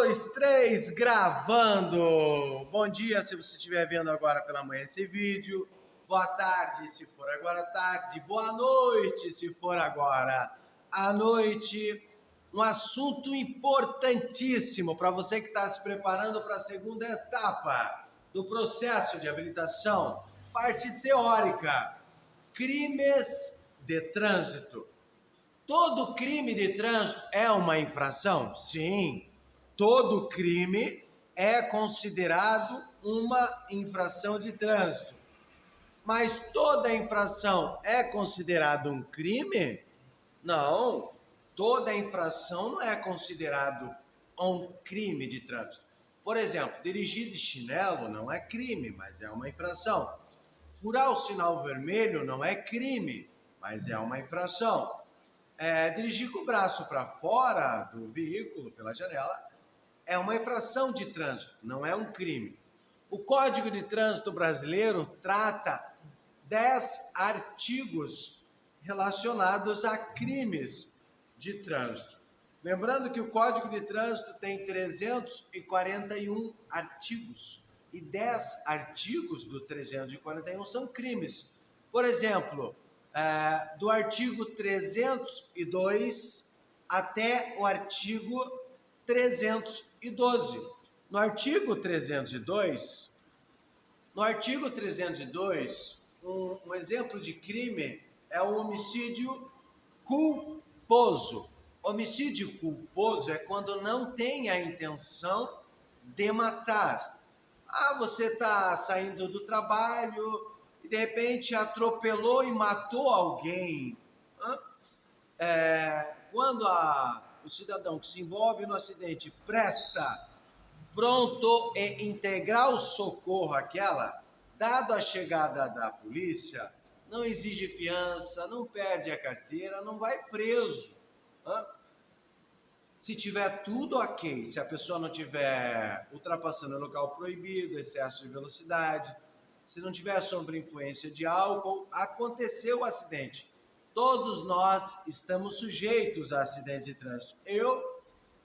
dois, três, gravando! Bom dia se você estiver vendo agora pela manhã esse vídeo. Boa tarde se for agora tarde. Boa noite se for agora à noite. Um assunto importantíssimo para você que está se preparando para a segunda etapa do processo de habilitação. Parte teórica. Crimes de trânsito. Todo crime de trânsito é uma infração? Sim, todo crime é considerado uma infração de trânsito. Mas toda infração é considerado um crime? Não, toda infração não é considerado um crime de trânsito. Por exemplo, dirigir de chinelo não é crime, mas é uma infração. Furar o sinal vermelho não é crime, mas é uma infração. Dirigir com o braço para fora do veículo, pela janela, é uma infração de trânsito, não é um crime. O Código de Trânsito Brasileiro trata 10 artigos relacionados a crimes de trânsito. Lembrando que o Código de Trânsito tem 341 artigos e 10 artigos do 341 são crimes. Por exemplo, do artigo 302 até o artigo 312. No artigo 302, um exemplo de crime é o homicídio culposo. Homicídio culposo é quando não tem a intenção de matar. Você está saindo do trabalho e de repente atropelou e matou alguém. Quando o cidadão que se envolve no acidente presta pronto e integral socorro àquela, dado a chegada da polícia, não exige fiança, não perde a carteira, não vai preso. Se tiver tudo ok, se a pessoa não estiver ultrapassando o local proibido, excesso de velocidade, se não tiver sob influência de álcool, aconteceu o acidente. Todos nós estamos sujeitos a acidentes de trânsito. Eu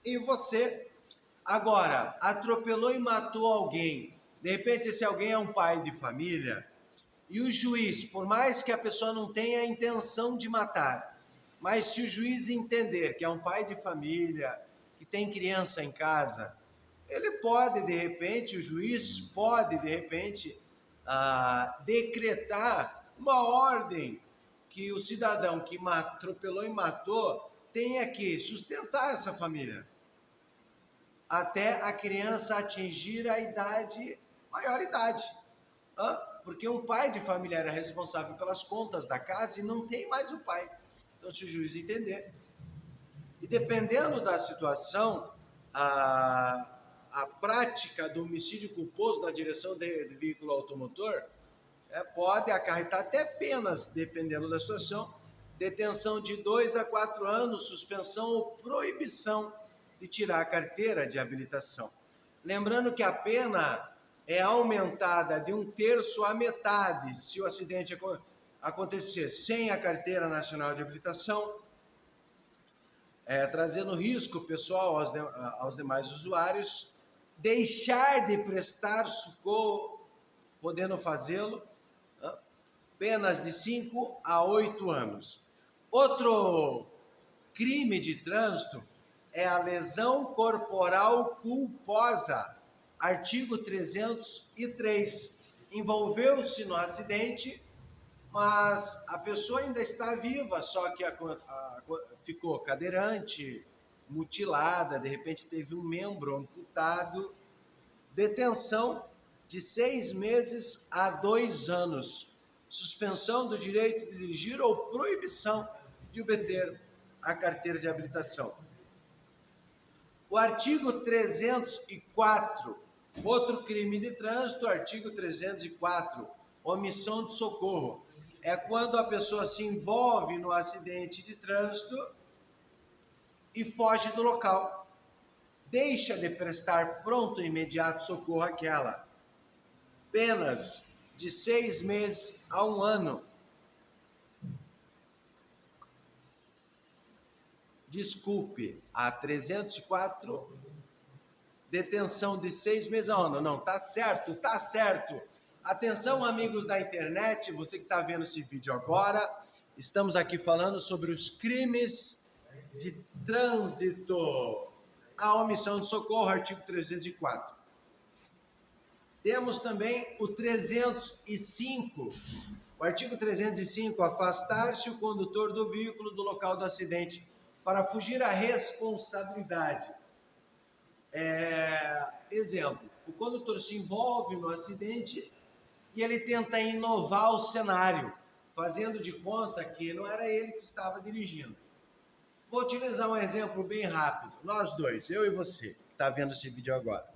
e você. Agora, atropelou e matou alguém. De repente, esse alguém é um pai de família. E o juiz, por mais que a pessoa não tenha a intenção de matar, mas se o juiz entender que é um pai de família, que tem criança em casa, ele pode, de repente, o juiz pode, de repente, decretar uma ordem que o cidadão que atropelou e matou tenha que sustentar essa família até a criança atingir a maioridade. Porque um pai de família era responsável pelas contas da casa e não tem mais o pai. Então, se o juiz entender, e dependendo da situação, a prática do homicídio culposo na direção de veículo automotor pode acarretar até penas, dependendo da situação, detenção de 2 a 4 anos, suspensão ou proibição de tirar a carteira de habilitação. Lembrando que a pena é aumentada de 1/3 à metade se o acidente acontecer sem a carteira nacional de habilitação, trazendo risco pessoal aos demais usuários, deixar de prestar socorro, podendo fazê-lo, penas de 5 a 8 anos. Outro crime de trânsito é a lesão corporal culposa, artigo 303. Envolveu-se no acidente, mas a pessoa ainda está viva, só que ficou cadeirante, mutilada, de repente teve um membro amputado, detenção de 6 meses a 2 anos, suspensão do direito de dirigir ou proibição de obter a carteira de habilitação. O artigo 304, outro crime de trânsito, artigo 304, omissão de socorro. É quando a pessoa se envolve no acidente de trânsito e foge do local. Deixa de prestar pronto e imediato socorro àquela. Penas de 6 meses a 1 ano. Desculpe, a 304 detenção de 6 meses. Não, tá certo, tá certo. Atenção, amigos da internet, você que está vendo esse vídeo agora, estamos aqui falando sobre os crimes de trânsito. A omissão de socorro, artigo 304. Temos também o 305. O artigo 305, afastar-se o condutor do veículo do local do acidente para fugir à responsabilidade. Exemplo, o condutor se envolve no acidente e ele tenta inovar o cenário, fazendo de conta que não era ele que estava dirigindo. Vou utilizar um exemplo bem rápido. Nós dois, eu e você, que está vendo esse vídeo agora.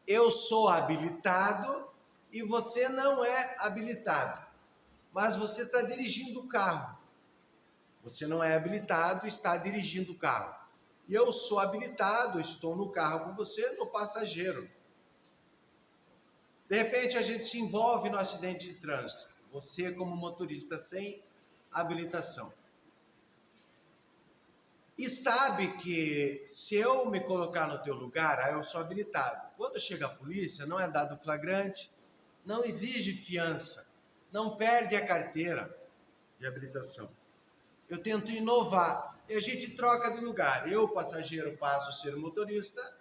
Eu sou habilitado e você não é habilitado, mas você está dirigindo o carro. Você não é habilitado e está dirigindo o carro. E eu sou habilitado, estou no carro com você, no passageiro. De repente a gente se envolve no acidente de trânsito. Você como motorista sem habilitação. E sabe que se eu me colocar no teu lugar, aí eu sou habilitado. Quando chega a polícia, não é dado flagrante, não exige fiança, não perde a carteira de habilitação. Eu tento inovar e a gente troca de lugar. Eu, passageiro, passo a ser motorista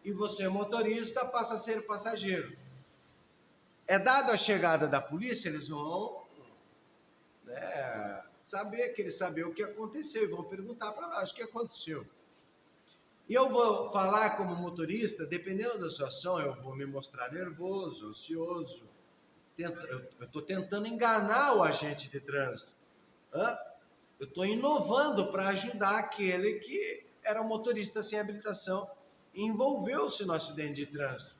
e você, motorista, passa a ser passageiro. É dado a chegada da polícia, eles vão saber o que aconteceu e vão perguntar para nós o que aconteceu. E eu vou falar como motorista, dependendo da situação, eu vou me mostrar nervoso, ansioso. Eu estou tentando enganar o agente de trânsito. Eu estou inovando para ajudar aquele que era um motorista sem habilitação e envolveu-se no acidente de trânsito.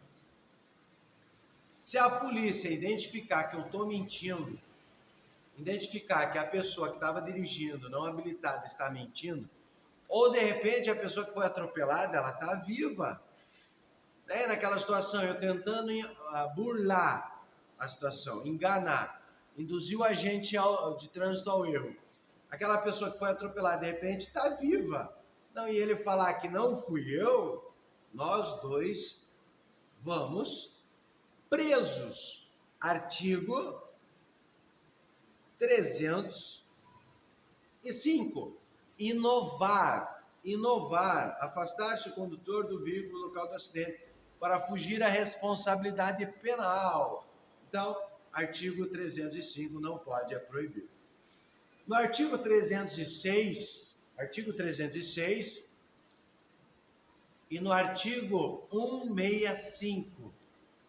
Se a polícia identificar que eu estou mentindo, identificar que a pessoa que estava dirigindo, não habilitada, está mentindo, ou de repente a pessoa que foi atropelada, ela está viva. Naquela situação, eu tentando burlar a situação, enganar, induzir o agente de trânsito ao erro. Aquela pessoa que foi atropelada, de repente, está viva. Não, e ele falar que não fui eu, nós dois vamos presos. Artigo 305. Inovar, afastar-se o condutor do veículo no local do acidente para fugir à responsabilidade penal. Então, artigo 305 não pode, é proibido. No artigo 306 e no artigo 165,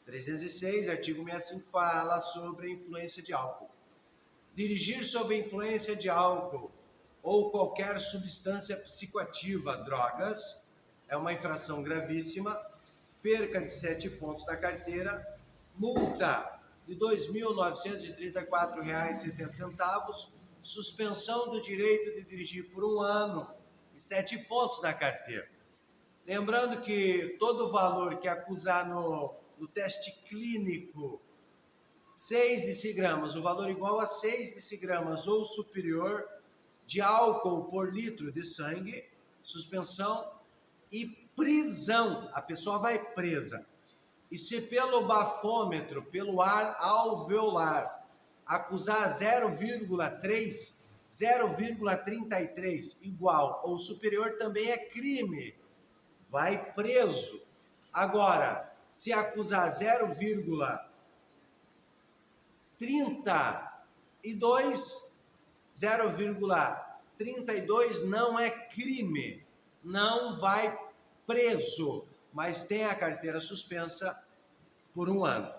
306, artigo 165 fala sobre influência de álcool. Dirigir sob influência de álcool ou qualquer substância psicoativa, drogas, é uma infração gravíssima, perca de 7 pontos da carteira, multa de R$ 2.934,70, suspensão do direito de dirigir por 1 ano e 7 pontos da carteira. Lembrando que todo valor que acusar no teste clínico 6 decigramas, o valor igual a 6 decigramas ou superior de álcool por litro de sangue, suspensão e prisão, a pessoa vai presa. E se pelo bafômetro, pelo ar alveolar, acusar 0,3, 0,33 igual ou superior também é crime, vai preso. Agora, se acusar 0,32 não é crime, não vai preso, mas tem a carteira suspensa por 1 ano.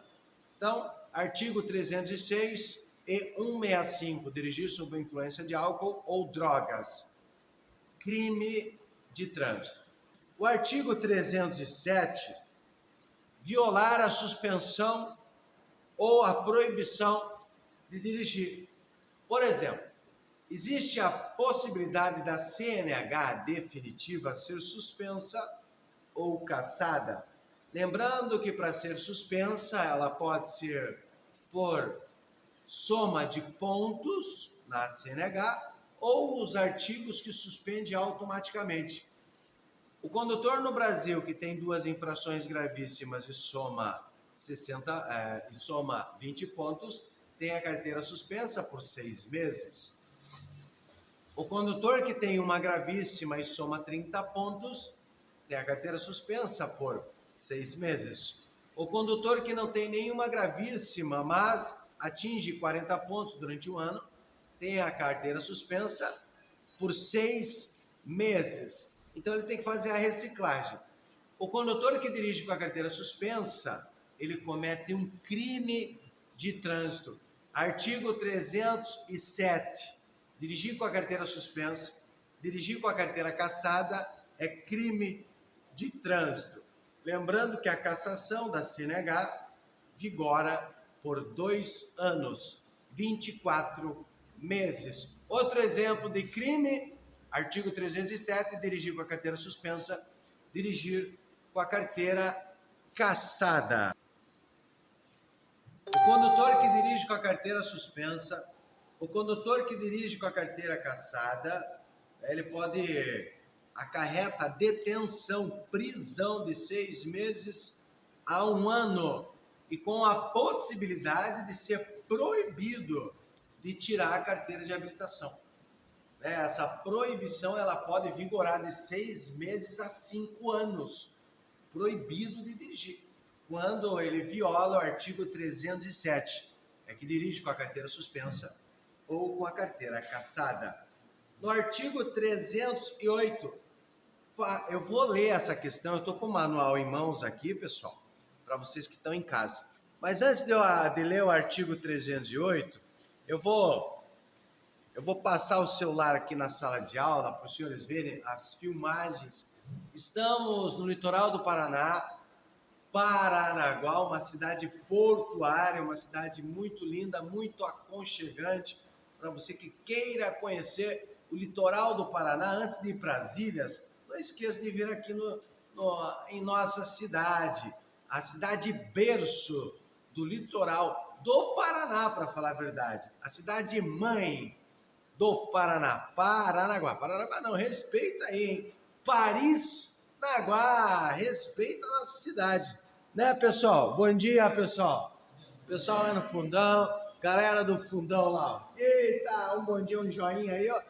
Então, artigo 306 e 165, dirigir sob influência de álcool ou drogas, crime de trânsito. O artigo 307, violar a suspensão ou a proibição de dirigir. Por exemplo, existe a possibilidade da CNH definitiva ser suspensa ou cassada. Lembrando que para ser suspensa, ela pode ser por soma de pontos na CNH ou os artigos que suspende automaticamente. O condutor no Brasil que tem 2 infrações gravíssimas e soma 20 pontos, tem a carteira suspensa por 6 meses. O condutor que tem uma gravíssima e soma 30 pontos, tem a carteira suspensa por 6 meses. O condutor que não tem nenhuma gravíssima, mas atinge 40 pontos durante um ano, tem a carteira suspensa por 6 meses. Então ele tem que fazer a reciclagem. O condutor que dirige com a carteira suspensa, ele comete um crime de trânsito. Artigo 307. Dirigir com a carteira suspensa, dirigir com a carteira cassada é crime de trânsito. Lembrando que a cassação da CNH vigora por 2 anos, 24 meses. Outro exemplo de crime, artigo 307, dirigir com a carteira suspensa, dirigir com a carteira cassada. O condutor que dirige com a carteira suspensa, o condutor que dirige com a carteira cassada, ele pode acarreta detenção, prisão de 6 meses a 1 ano e com a possibilidade de ser proibido de tirar a carteira de habilitação. Essa proibição ela pode vigorar de 6 meses a 5 anos, proibido de dirigir, quando ele viola o artigo 307, que dirige com a carteira suspensa ou com a carteira cassada. No artigo 308, eu vou ler essa questão, eu estou com o manual em mãos aqui, pessoal, para vocês que estão em casa. Mas antes de ler o artigo 308, eu vou passar o celular aqui na sala de aula para os senhores verem as filmagens. Estamos no litoral do Paraná, Paranaguá, uma cidade portuária, uma cidade muito linda, muito aconchegante, para você que queira conhecer o litoral do Paraná antes de ir para as ilhas. Não esqueça de vir aqui em nossa cidade, a cidade berço do litoral do Paraná, para falar a verdade. A cidade mãe do Paraná, Paranaguá. Paranaguá não, respeita aí, hein? Paris-Naguá, respeita a nossa cidade. Né, pessoal? Bom dia, pessoal. Pessoal lá no fundão, galera do fundão lá. Eita, um bom dia, um joinha aí, ó.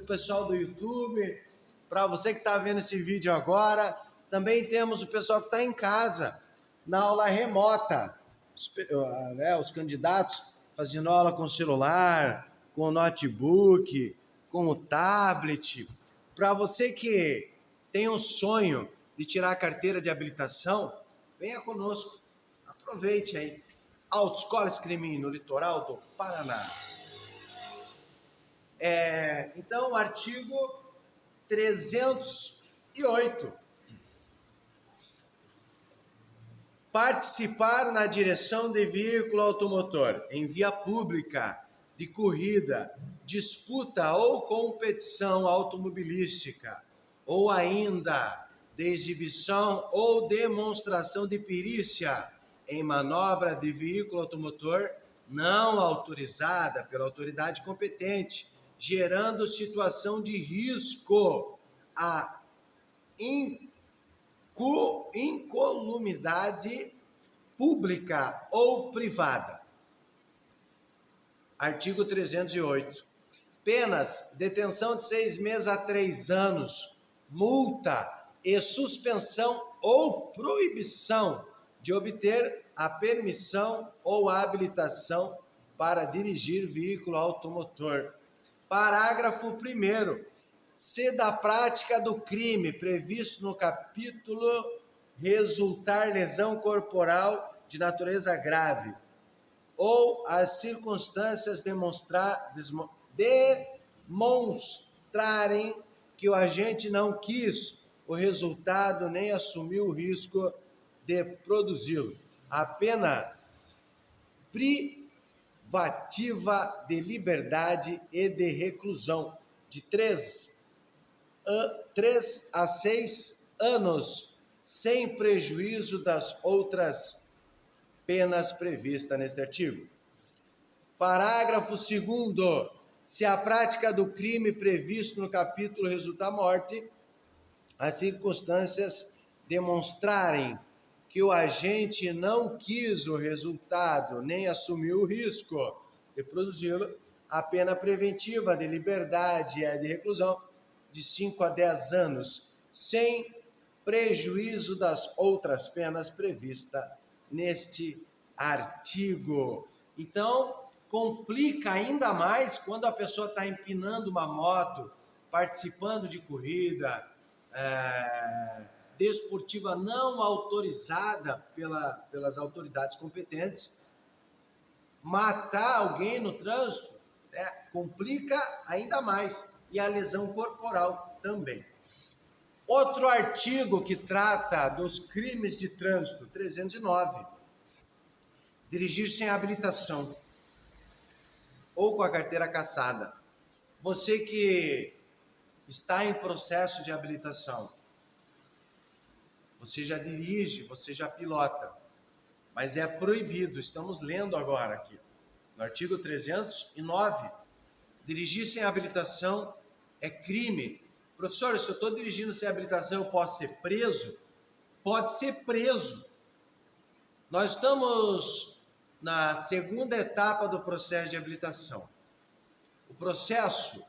Pessoal do YouTube, para você que está vendo esse vídeo agora. Também temos o pessoal que está em casa, na aula remota. Os candidatos fazendo aula com o celular, com o notebook, com o tablet. Para você que tem um sonho de tirar a carteira de habilitação, venha conosco, aproveite aí. Autoescola Escremin, no litoral do Paraná. Então, o artigo 308. Participar na direção de veículo automotor em via pública, de corrida, disputa ou competição automobilística, ou ainda de exibição ou demonstração de perícia em manobra de veículo automotor não autorizada pela autoridade competente, gerando situação de risco à incolumidade pública ou privada. Artigo 308. Penas: detenção de 6 meses a 3 anos, multa e suspensão ou proibição de obter a permissão ou a habilitação para dirigir veículo automotor. Parágrafo 1º. Se da prática do crime previsto no capítulo resultar lesão corporal de natureza grave, ou as circunstâncias demonstrarem que o agente não quis o resultado nem assumiu o risco de produzi-lo, a pena privativa de liberdade e de reclusão de 3 a 6 anos, sem prejuízo das outras penas previstas neste artigo. Parágrafo 2º. Se a prática do crime previsto no capítulo resultar morte, as circunstâncias demonstrarem que o agente não quis o resultado nem assumiu o risco de produzi-lo, a pena preventiva de liberdade é de reclusão de 5 a 10 anos, sem prejuízo das outras penas previstas neste artigo. Então, complica ainda mais quando a pessoa está empinando uma moto, participando de corrida desportiva não autorizada pelas autoridades competentes, matar alguém no trânsito, né, complica ainda mais, e a lesão corporal também. Outro artigo que trata dos crimes de trânsito, 309, dirigir sem habilitação ou com a carteira cassada. Você que está em processo de habilitação, você já dirige, você já pilota, mas é proibido, estamos lendo agora aqui, no artigo 309, dirigir sem habilitação é crime. Professor, se eu estou dirigindo sem habilitação, eu posso ser preso? Pode ser preso. Nós estamos na segunda etapa do processo de habilitação. O processo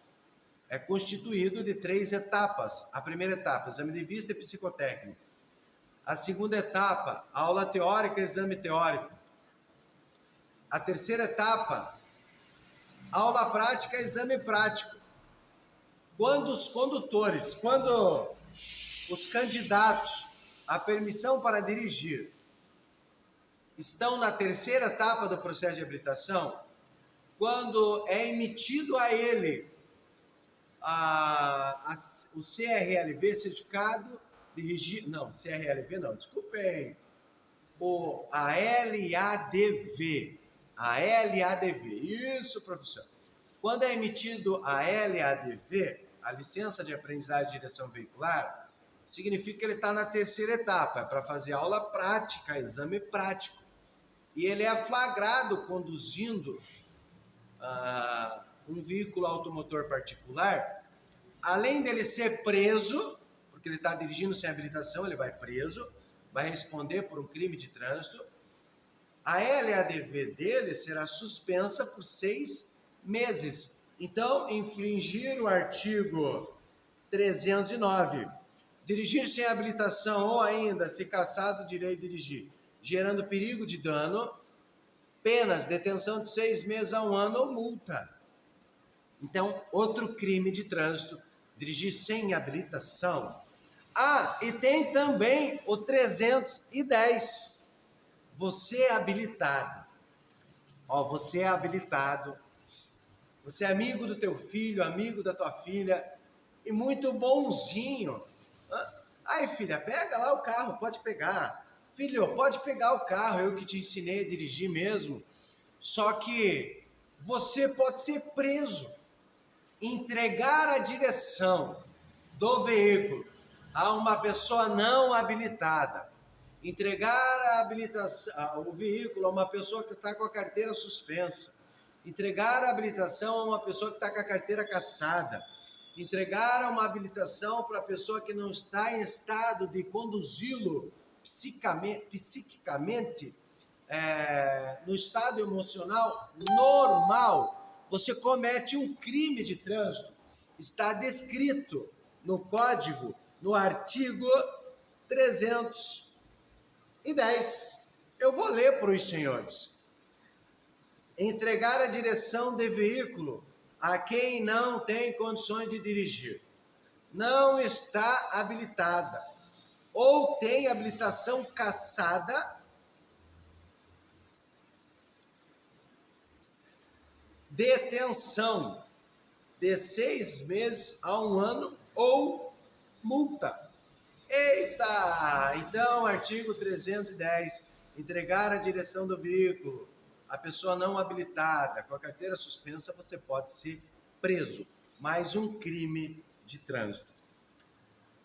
é constituído de 3 etapas. A primeira etapa, exame de vista e psicotécnico. A segunda etapa, aula teórica e exame teórico. A terceira etapa, aula prática e exame prático. Quando os candidatos à permissão para dirigir estão na terceira etapa do processo de habilitação, quando é emitido a ele o CRLV, certificado de registro, não, CRLV não, desculpem, a LADV, isso, professor. Quando é emitido a LADV, a licença de aprendizagem de direção veicular, significa que ele está na terceira etapa, é para fazer aula prática, exame prático. E ele é flagrado conduzindo um veículo automotor particular, além dele ser preso, porque ele está dirigindo sem habilitação, ele vai preso, vai responder por um crime de trânsito, a LADV dele será suspensa por 6 meses. Então, infringir o artigo 309, dirigir sem habilitação ou ainda se cassado o direito de dirigir, gerando perigo de dano, penas, detenção de 6 meses a 1 ano ou multa. Então, outro crime de trânsito, dirigir sem habilitação. E tem também o 310, você é habilitado. Você é habilitado, você é amigo do teu filho, amigo da tua filha, e muito bonzinho. Aí, filha, pega lá o carro, pode pegar. Filho, pode pegar o carro, eu que te ensinei a dirigir mesmo. Só que você pode ser preso. Entregar a direção do veículo a uma pessoa não habilitada. Entregar o veículo a uma pessoa que está com a carteira suspensa. Entregar a habilitação a uma pessoa que está com a carteira cassada. Entregar uma habilitação para a pessoa que não está em estado de conduzi-lo psiquicamente, no estado emocional normal, você comete um crime de trânsito. Está descrito no código, no artigo 310. Eu vou ler para os senhores. Entregar a direção de veículo a quem não tem condições de dirigir, não está habilitada ou tem habilitação cassada, detenção de 6 meses a 1 ano ou multa. Eita! Então, artigo 310, entregar a direção do veículo a pessoa não habilitada, com a carteira suspensa, você pode ser preso. Mais um crime de trânsito.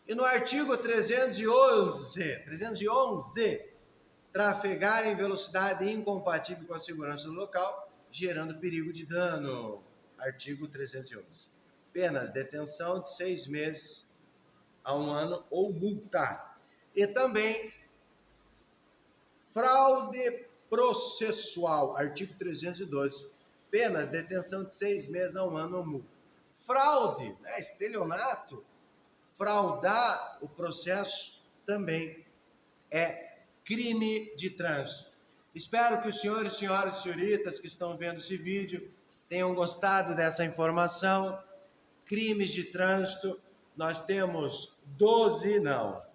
E no artigo 311, trafegar em velocidade incompatível com a segurança do local, gerando perigo de dano. Artigo 311. Penas, detenção de 6 meses a 1 ano ou multa. E também fraude processual, artigo 312, penas detenção de 6 meses a 1 ano ou multa. Fraude, né, estelionato, fraudar o processo também é crime de trânsito. Espero que os senhores, senhoras e senhoritas que estão vendo esse vídeo tenham gostado dessa informação. Crimes de trânsito, nós temos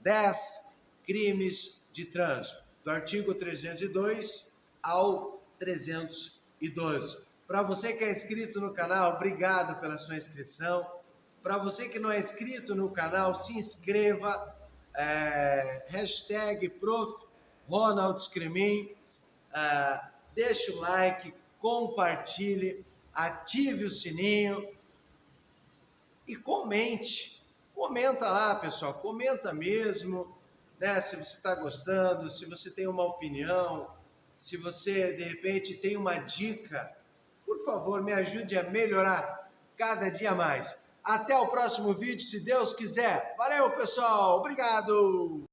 10 crimes de trânsito, do artigo 302 ao 312. Para você que é inscrito no canal, obrigado pela sua inscrição. Para você que não é inscrito no canal, se inscreva. Hashtag Prof. Ronald Scremin. Deixe o like, compartilhe, ative o sininho e comente. Comenta lá, pessoal, comenta mesmo, né? Se você está gostando, se você tem uma opinião, se você de repente tem uma dica, por favor, me ajude a melhorar cada dia mais. Até o próximo vídeo, se Deus quiser. Valeu, pessoal. Obrigado.